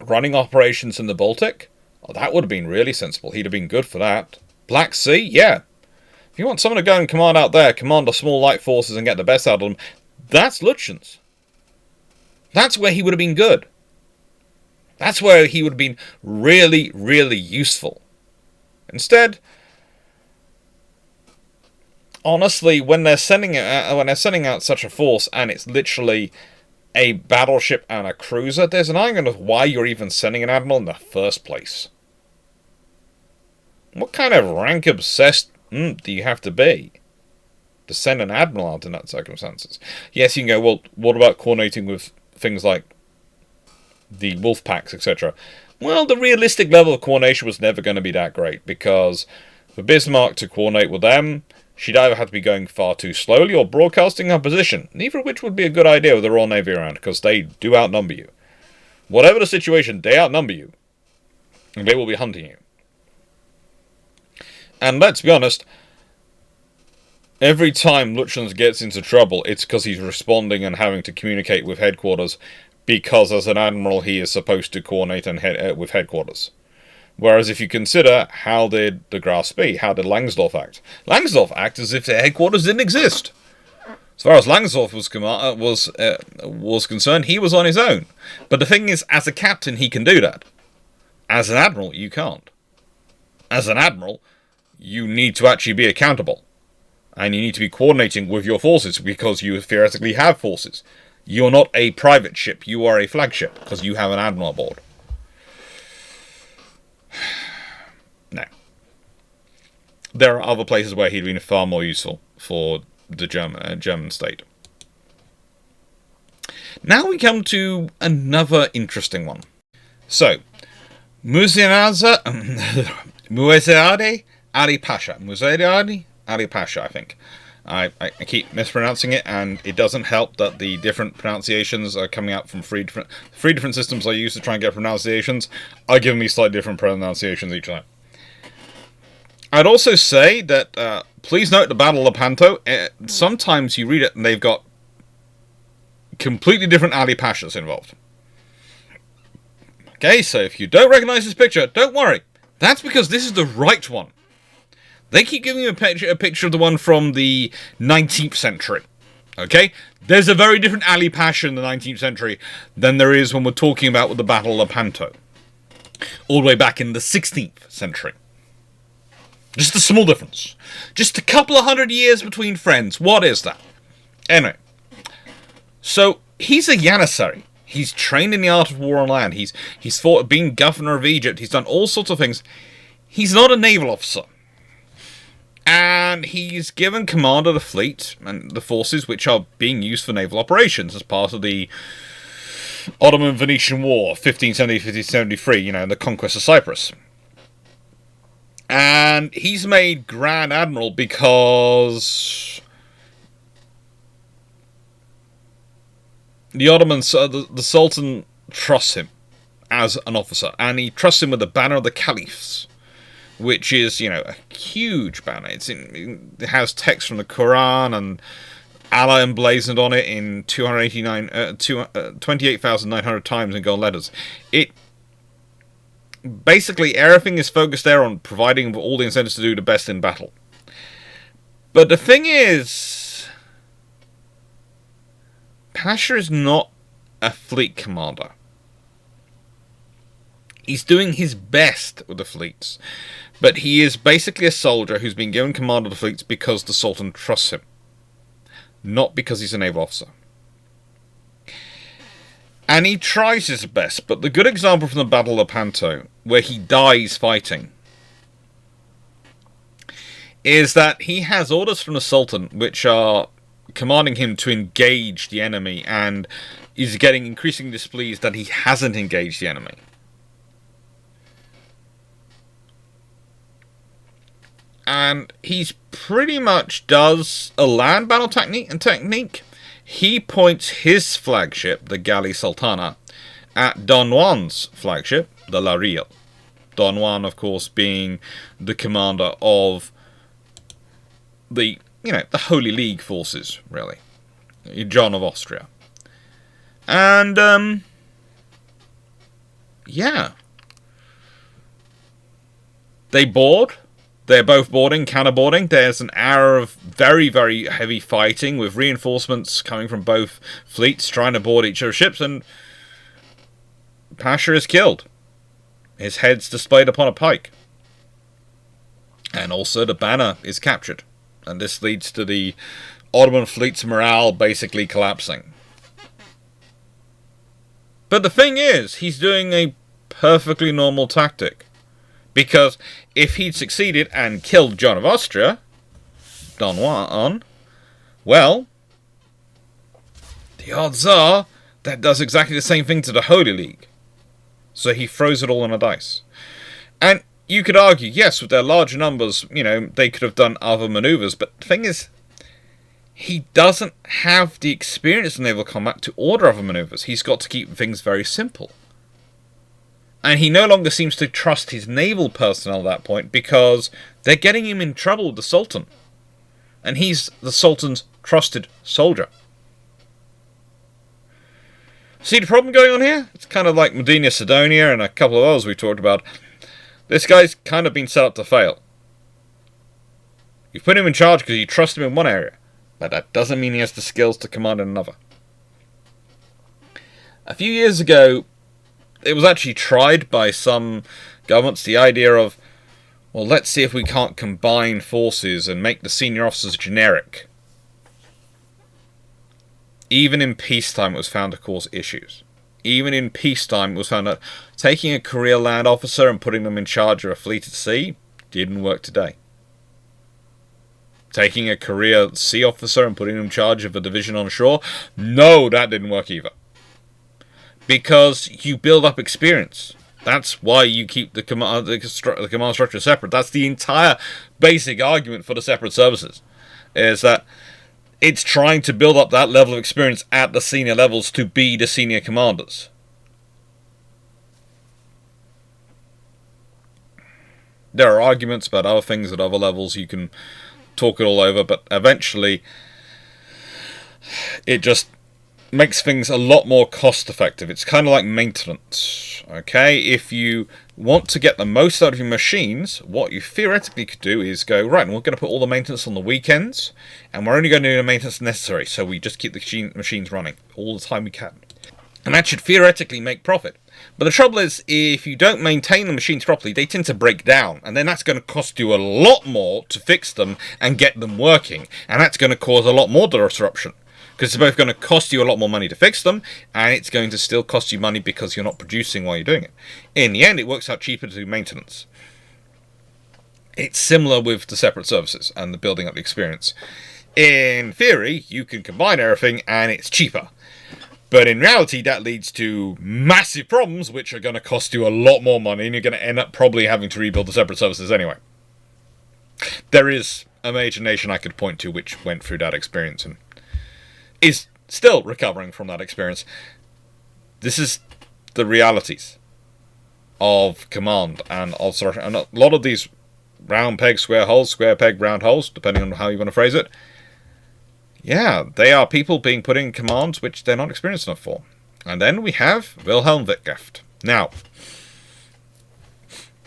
running operations in the Baltic, that would have been really sensible. He'd have been good for that. Black Sea, yeah. If you want someone to go and command out there, command the small light forces and get the best out of them, that's Lütjens. That's where he would have been good. That's where he would have been really, really useful. Instead, honestly, when they're sending out such a force and it's literally a battleship and a cruiser, there's an argument of why you're even sending an admiral in the first place. What kind of rank obsessed do you have to be to send an admiral out in that circumstances? Yes, you can go, well, what about coordinating with things like the wolf packs, etc.? Well, the realistic level of coordination was never going to be that great, because for Bismarck to coordinate with them, she'd either have to be going far too slowly or broadcasting her position, neither of which would be a good idea with the Royal Navy around, because they do outnumber you. Whatever the situation, they outnumber you. And they will be hunting you. And let's be honest, every time Lütjens gets into trouble, it's because he's responding and having to communicate with headquarters, because as an admiral he is supposed to coordinate with headquarters. Whereas if you consider, how did de Grasse be? How did Langsdorff act? Langsdorff acted as if the headquarters didn't exist. As far as Langsdorff was concerned, he was on his own. But the thing is, as a captain, he can do that. As an admiral, you can't. As an admiral, you need to actually be accountable. And you need to be coordinating with your forces because you theoretically have forces. You're not a private ship, you are a flagship because you have an admiral aboard. No. There are other places where he'd been far more useful for the German state. Now we come to another interesting one. So, Muezzinzade Ali Pasha. Muezzinzade Ali Pasha, I think. I keep mispronouncing it, and it doesn't help that the different pronunciations are coming out from three different systems I use to try and get pronunciations are giving me slightly different pronunciations each time. I'd also say that, please note the Battle of Lepanto, sometimes you read it and they've got completely different Ali Pashas involved. Okay, so if you don't recognize this picture, don't worry. That's because this is the right one. They keep giving you a picture of the one from the 19th century. Okay? There's a very different Ali Pasha in the 19th century than there is when we're talking about with the Battle of Lepanto. All the way back in the 16th century. Just a small difference. Just a couple of 100 years between friends. What is that? Anyway. So, he's a Janissary. He's trained in the art of war on land. He's fought being governor of Egypt. He's done all sorts of things. He's not a naval officer. And he's given command of the fleet and the forces which are being used for naval operations as part of the Ottoman-Venetian War, 1570-1573, the conquest of Cyprus. And he's made Grand Admiral because the Ottomans, the Sultan trusts him as an officer, and he trusts him with the banner of the Caliphs, which is, a huge banner. It has text from the Quran and Allah emblazoned on it in 28,900 times in gold letters. Basically, everything is focused there on providing all the incentives to do the best in battle. But the thing is, Pasha is not a fleet commander. He's doing his best with the fleets, but he is basically a soldier who's been given command of the fleets because the Sultan trusts him, not because he's a naval officer. And he tries his best, but the good example from the Battle of Lepanto, where he dies fighting, is that he has orders from the Sultan which are commanding him to engage the enemy, and is getting increasingly displeased that he hasn't engaged the enemy. And he pretty much does a land battle technique. He points his flagship, the Galley Sultana, at Don Juan's flagship, the La Real. Don Juan, of course, being the commander of the Holy League forces, really. John of Austria. And, yeah. They board. They're both boarding, counterboarding. There's an hour of very, very heavy fighting with reinforcements coming from both fleets trying to board each other's ships, and Pasha is killed. His head's displayed upon a pike. And also the banner is captured. And this leads to the Ottoman fleet's morale basically collapsing. But the thing is, he's doing a perfectly normal tactic. Because if he'd succeeded and killed John of Austria, Don Juan, well, the odds are that does exactly the same thing to the Holy League. So he throws it all on a dice. And you could argue, yes, with their large numbers, they could have done other maneuvers. But the thing is, he doesn't have the experience in naval combat to order other maneuvers. He's got to keep things very simple. And he no longer seems to trust his naval personnel at that point because they're getting him in trouble with the Sultan. And he's the Sultan's trusted soldier. See the problem going on here? It's kind of like Medina Sidonia and a couple of others we talked about. This guy's kind of been set up to fail. You put him in charge because you trust him in one area, but that doesn't mean he has the skills to command in another. A few years ago, it was actually tried by some governments, the idea of Well, let's see if we can't combine forces and make the senior officers generic. Even in peacetime, it was found to cause issues. Even in peacetime, it was found that taking a career land officer and putting them in charge of a fleet at sea didn't work today. Taking a career sea officer and putting them in charge of a division on shore, no, that didn't work either. Because you build up experience. That's why you keep the command structure separate. That's the entire basic argument for the separate services. Is that it's trying to build up that level of experience at the senior levels to be the senior commanders. There are arguments about other things at other levels. You can talk it all over, but eventually it just makes things a lot more cost effective. It's kind of like maintenance. Okay, if you want to get the most out of your machines, what you theoretically could do is go, right, we're going to put all the maintenance on the weekends, and we're only going to do the maintenance necessary, so we just keep the machines running all the time we can. And that should theoretically make profit. But the trouble is, if you don't maintain the machines properly, they tend to break down, and then that's going to cost you a lot more to fix them and get them working, and that's going to cause a lot more disruption. Because it's both going to cost you a lot more money to fix them, and it's going to still cost you money because you're not producing while you're doing it. In the end, it works out cheaper to do maintenance. It's similar with the separate services and the building up the experience. In theory, you can combine everything and it's cheaper. But in reality, that leads to massive problems, which are going to cost you a lot more money, and you're going to end up probably having to rebuild the separate services anyway. There is a major nation I could point to which went through that experience and is still recovering from that experience. This is the realities of command and of sort of, and a lot of these round peg, square holes, square peg, round holes, depending on how you want to phrase it. Yeah, they are people being put in commands which they're not experienced enough for. And then we have Wilhelm Wittgenstein. Now,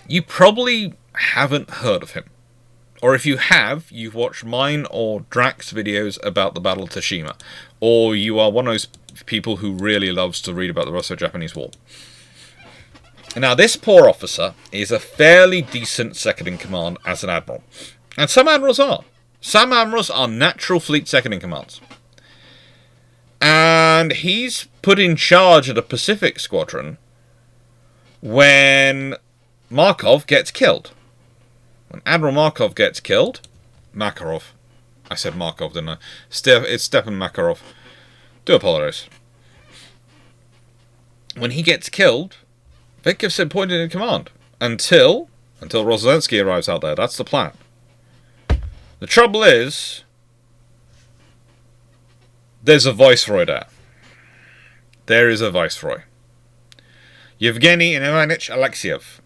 you probably haven't heard of him. Or if you have, you've watched mine or Drax videos about the Battle of Tsushima. Or you are one of those people who really loves to read about the Russo-Japanese War. Now, this poor officer is a fairly decent second-in-command as an admiral. And some admirals are. Some admirals are natural fleet second-in-commands. And he's put in charge of the Pacific Squadron when Markov gets killed. When Admiral Markov gets killed... Makarov. I said Markov, didn't I? It's Stepan Makarov. Do apologize. When he gets killed, Wittgenstein pointed in command. Until Rozhdestvensky arrives out there. That's the plan. The trouble is, there's a viceroy there. There is a viceroy. Yevgeny Ivanovich Alexiev,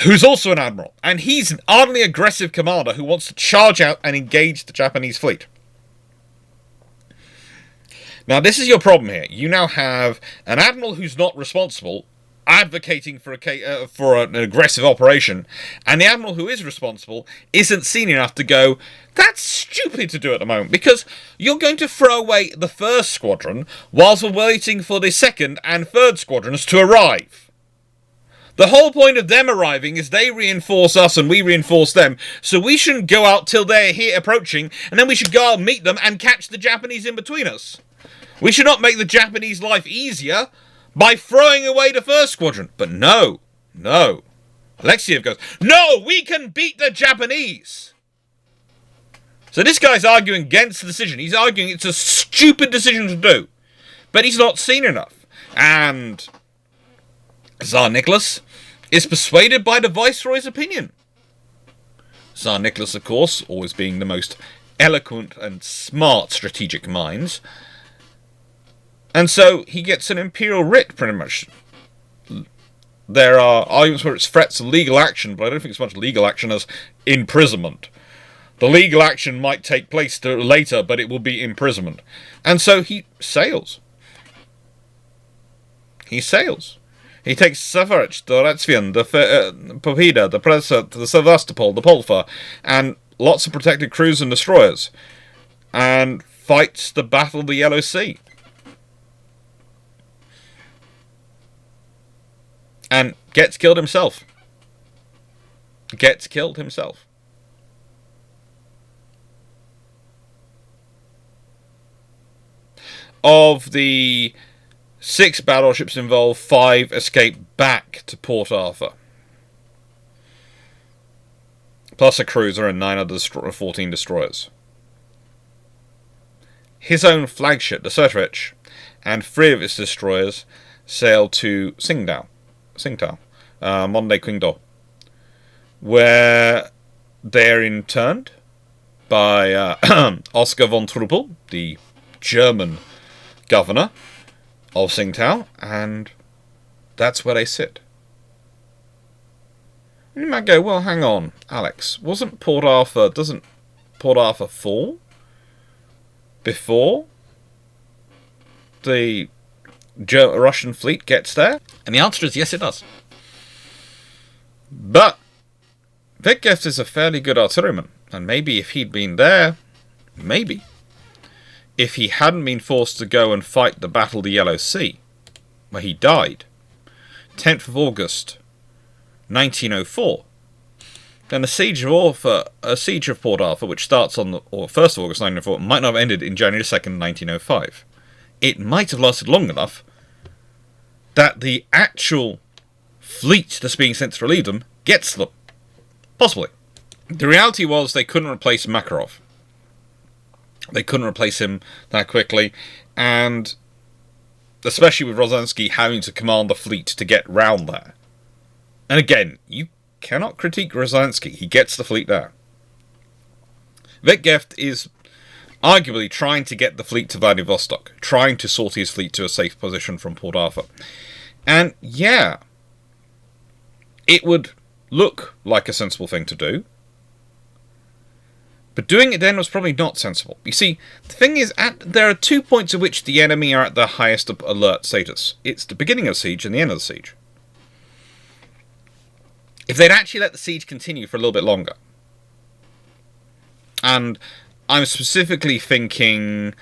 who's also an admiral, and he's an ardently aggressive commander who wants to charge out and engage the Japanese fleet. Now, this is your problem here. You now have an admiral who's not responsible, advocating for an aggressive operation, and the admiral who is responsible isn't senior enough to go, that's stupid to do at the moment, because you're going to throw away the first squadron whilst we're waiting for the second and third squadrons to arrive. The whole point of them arriving is they reinforce us and we reinforce them, so we shouldn't go out till they're here approaching, and then we should go out and meet them and catch the Japanese in between us. We should not make the Japanese life easier by throwing away the first squadron. But no. Alexiev goes, no, we can beat the Japanese. So this guy's arguing against the decision. He's arguing it's a stupid decision to do. But he's not senior enough. And Tsar Nicholas is persuaded by the Viceroy's opinion. Tsar Nicholas, of course, always being the most eloquent and smart strategic minds. And so he gets an imperial writ, pretty much. There are arguments where it's threats of legal action, but I don't think it's much legal action as imprisonment. The legal action might take place later, but it will be imprisonment. And so he sails. He sails. He takes Severich, the Latvian, the Pobeda, the Presa, the Sevastopol, the Polfa, and lots of protected crews and destroyers, and fights the Battle of the Yellow Sea. And gets killed himself. gets killed himself. Of the 6 battleships involved, 5 escape back to Port Arthur, plus a cruiser and 9 other 14 destroyers. His own flagship, the Sertrich, and 3 of its destroyers sailed to Tsingtao, modern-day Qingdao, where they're interned by Oscar von Truppel, the German governor of Tsingtao, and that's where they sit. And you might go, well, hang on, Alex, doesn't Port Arthur fall before the Russian fleet gets there? And the answer is yes, it does. But Wittgenstein is a fairly good artilleryman, and maybe if he'd been there, if he hadn't been forced to go and fight the Battle of the Yellow Sea, where he died, 10th of August, 1904, then the siege of Port Arthur, which starts on the 1st of August 1904, might not have ended in January 2nd, 1905. It might have lasted long enough that the actual fleet that's being sent to relieve them gets them. Possibly. The reality was they couldn't replace Makarov. They couldn't replace him that quickly, and especially with Rozhansky having to command the fleet to get round there. And again, you cannot critique Rozhansky. He gets the fleet there. Wittgenstein is arguably trying to get the fleet to Vladivostok, trying to sort his fleet to a safe position from Port Arthur. And yeah, it would look like a sensible thing to do. But doing it then was probably not sensible. You see, the thing is, there are 2 points at which the enemy are at their highest alert status. It's the beginning of the siege and the end of the siege. If they'd actually let the siege continue for a little bit longer, and I'm specifically thinking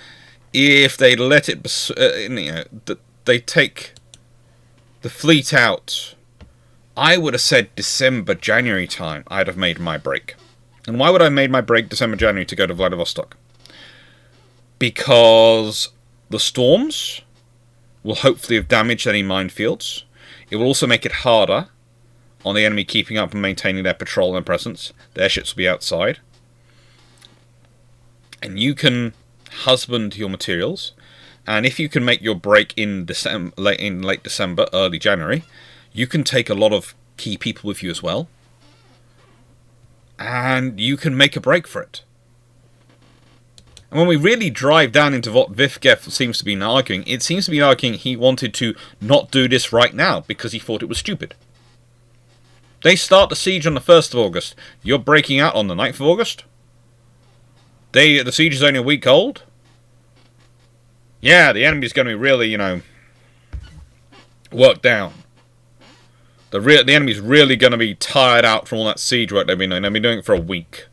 if they'd let it, they take the fleet out, I would have said December, January time, I'd have made my break. And why would I have made my break December, January to go to Vladivostok? Because the storms will hopefully have damaged any minefields. It will also make it harder on the enemy keeping up and maintaining their patrol and presence. Their ships will be outside. And you can husband your materials. And if you can make your break in late December, early January, you can take a lot of key people with you as well. And you can make a break for it. And when we really drive down into what Wittgenstein seems to be arguing, it seems to be arguing he wanted to not do this right now because he thought it was stupid. They start the siege on the 1st of August. You're breaking out on the 9th of August? The siege is only a week old? Yeah, the enemy's going to be really, worked down. The enemy's really going to be tired out from all that siege work they've been doing. They've been doing it for a week.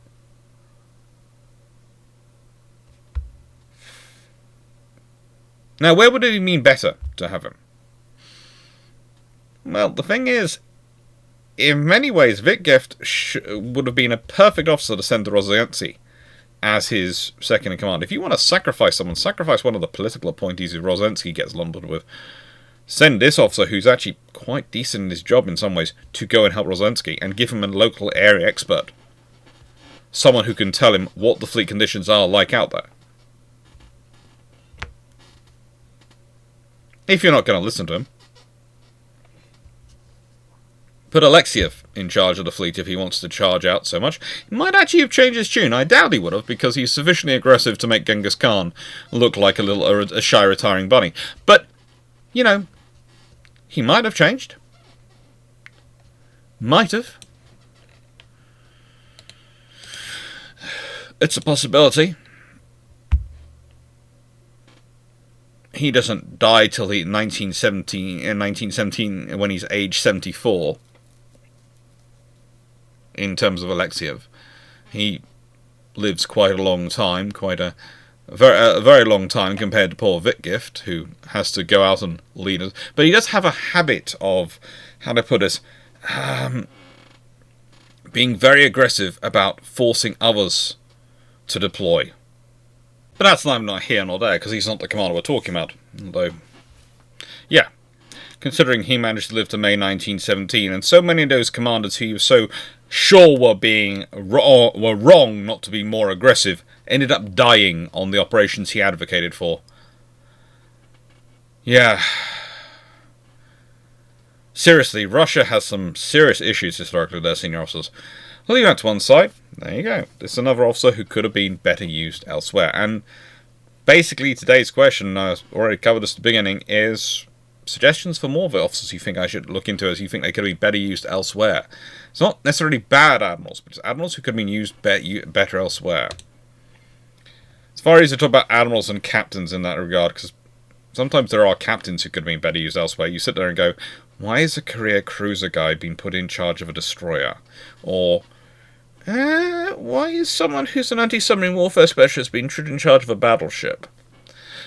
Now, where would it mean better to have him? Well, the thing is, in many ways, Wittgenstein would have been a perfect officer to send to Rozhansky as his second in command. If you want to sacrifice someone, sacrifice one of the political appointees who Rozhansky gets lumbered with. Send this officer, who's actually quite decent in his job in some ways, to go and help Rozhansky, and give him a local area expert. Someone who can tell him what the fleet conditions are like out there. If you're not going to listen to him. Put Alexiev in charge of the fleet if he wants to charge out so much. He might actually have changed his tune. I doubt he would have, because he's sufficiently aggressive to make Genghis Khan look like a shy retiring bunny. But, he might have changed. Might have. It's a possibility. He doesn't die till 1917 when he's age 74. In terms of Alexiev, he lives quite a long time, a very long time compared to poor Wittgenstein, who has to go out and lead us. But he does have a habit of, how to put it, being very aggressive about forcing others to deploy. But that's not here nor there, because he's not the commander we're talking about. Although, yeah, considering he managed to live to May 1917, and so many of those commanders who he was so sure were wrong not to be more aggressive, ended up dying on the operations he advocated for. Yeah. Seriously, Russia has some serious issues historically with their senior officers. I'll leave that to one side. There you go. This is another officer who could have been better used elsewhere. And basically today's question, I already covered this at the beginning, is suggestions for more of the officers you think I should look into as you think they could be better used elsewhere. It's not necessarily bad admirals, but it's admirals who could have been used better elsewhere. It's far easier to talk about admirals and captains in that regard, because sometimes there are captains who could have been better used elsewhere. You sit there and go, why is a career cruiser guy being put in charge of a destroyer? Or, why is someone who's an anti-submarine warfare specialist being put in charge of a battleship?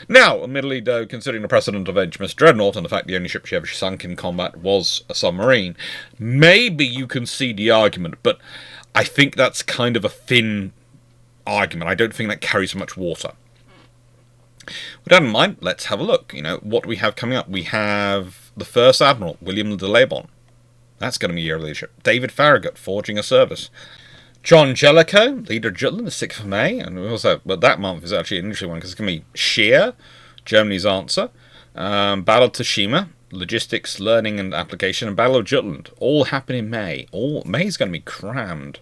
Now, admittedly, though, considering the precedent of HMS Dreadnought and the fact the only ship she ever sunk in combat was a submarine, maybe you can see the argument, but I think that's kind of a thin argument. I don't think that carries much water. With that in mind, let's have a look. What do we have coming up? We have the First Admiral, William de Lebon. That's going to be a year of leadership. David Farragut, forging a service. John Jellicoe, leader of Jutland, the 6th of May. And also, but that month is actually an interesting one because it's going to be Shear, Germany's answer. Battle of Tsushima, logistics, learning and application. And Battle of Jutland, all happen in May. May's going to be crammed.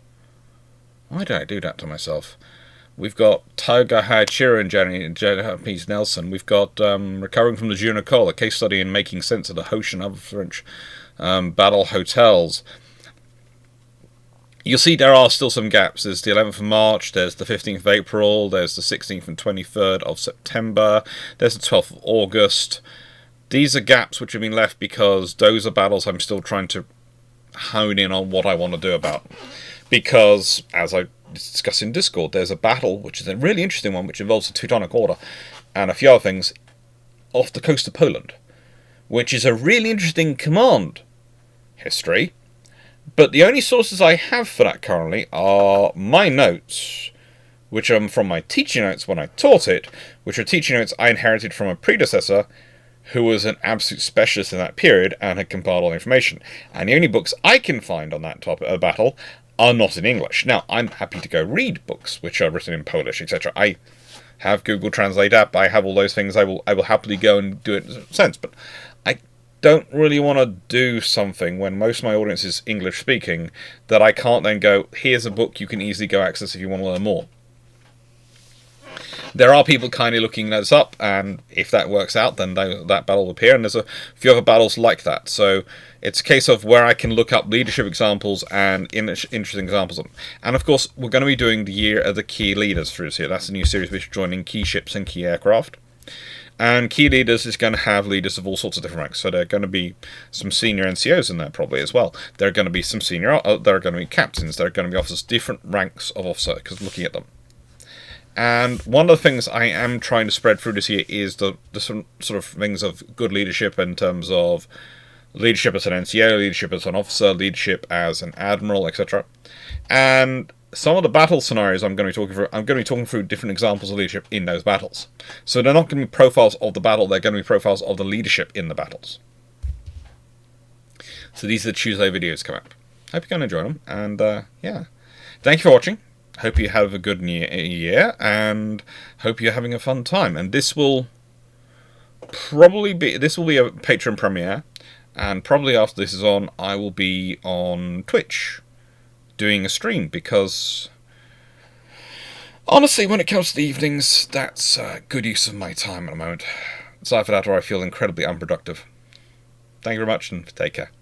Why did I do that to myself? We've got Taiga Haichiro in Japanese Nelson. We've got Recovering from the Junocol, a case study in making sense of the Hoche and other French battle hotels. You'll see there are still some gaps. There's the 11th of March, there's the 15th of April, there's the 16th and 23rd of September, there's the 12th of August. These are gaps which have been left because those are battles I'm still trying to hone in on what I want to do about. Because, as I discussed in Discord, there's a battle, which is a really interesting one, which involves the Teutonic Order and a few other things off the coast of Poland, which is a really interesting command history. But the only sources I have for that currently are my notes, which are from my teaching notes when I taught it, which are teaching notes I inherited from a predecessor who was an absolute specialist in that period and had compiled all the information. And the only books I can find on that topic of battle are not in English. Now, I'm happy to go read books which are written in Polish, etc. I have Google Translate app, I have all those things, I will happily go and do it in a sense, but I don't really want to do something when most of my audience is English speaking that I can't then go, here's a book you can easily go access if you want to learn more. There are people kindly looking this up, and if that works out, then that battle will appear, and there's a few other battles like that. So it's a case of where I can look up leadership examples and interesting examples of them. And of course, we're going to be doing the Year of the Key Leaders through this year. That's a new series which is joining key ships and key aircraft. And key leaders is going to have leaders of all sorts of different ranks. So there are going to be some senior NCOs in there probably as well. There are going to be some there are going to be captains. There are going to be officers, different ranks of officer, because looking at them. And one of the things I am trying to spread through this year is the sort of things of good leadership in terms of leadership as an NCO, leadership as an officer, leadership as an admiral, etc. And some of the battle scenarios I'm going to be talking through different examples of leadership in those battles. So they're not going to be profiles of the battle, they're going to be profiles of the leadership in the battles. So these are the Tuesday videos coming up. Hope you're going to enjoy them, and yeah. Thank you for watching. Hope you have a good year, and hope you're having a fun time. And this will probably be a Patreon premiere, and probably after this is on, I will be on Twitch doing a stream, because honestly, when it comes to the evenings, that's a good use of my time at the moment. Aside from that, or I feel incredibly unproductive. Thank you very much, and take care.